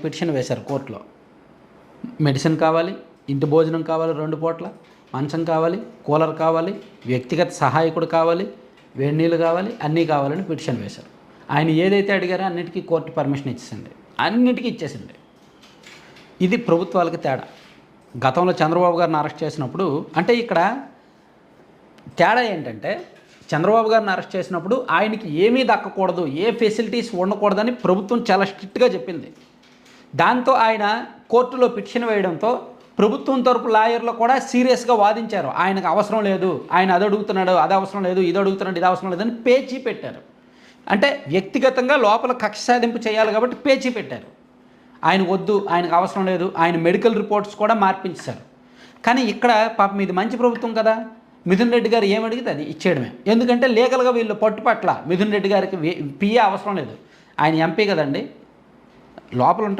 Petition వేశారు కోర్టులో. Medicine కావాలి, ఇంటి భోజనం కావాలి 2 పూట్ల, మంచం కావాలి, కూలర్ కావాలి, వ్యక్తిగత సహాయకుడు కావాలి, వేడి నీళ్ళు కావాలి, అన్నీ కావాలని పిటిషన్ వేశారు. ఆయన ఏదైతే అడిగారో అన్నిటికీ కోర్టు పర్మిషన్ ఇచ్చేసింది, అన్నిటికీ ఇచ్చేసింది. ఇది ప్రభుత్వాలకు తేడా. గతంలో చంద్రబాబు గారిని అరెస్ట్ చేసినప్పుడు అంటే ఇక్కడ తేడా ఏంటంటే చంద్రబాబు గారిని అరెస్ట్ చేసినప్పుడు ఆయనకి ఏమీ దక్కకూడదు, ఏ ఫెసిలిటీస్ ఉండకూడదని ప్రభుత్వం చాలా స్ట్రిక్ట్గా చెప్పింది. దాంతో ఆయన కోర్టులో పిటిషన్ వేయడంతో ప్రభుత్వం తరపు లాయర్లు కూడా సీరియస్గా వాదించారు. ఆయనకు అవసరం లేదు, ఆయన అది అడుగుతున్నాడు, అది అవసరం లేదు, ఇది అడుగుతున్నాడు, ఇది అవసరం లేదని పేచీ పెట్టారు. అంటే వ్యక్తిగతంగా లోపల కక్ష సాధింపు చేయాలి కాబట్టి పేచీ పెట్టారు. ఆయన వద్దు, ఆయనకు అవసరం లేదు, ఆయన మెడికల్ రిపోర్ట్స్ కూడా మార్పించారు. కానీ ఇక్కడ పాపం ఇది మంచి ప్రభుత్వం కదా, మిథున్ రెడ్డి గారు ఏమడిగితే అది ఇచ్చేయడమే. ఎందుకంటే లీగల్గా వీళ్ళు పట్టుపట్ల మిథున్ రెడ్డి గారికి పిఏ అవసరం లేదు, ఆయన ఎంపీ కదండి, లోపల ఉంటాడు.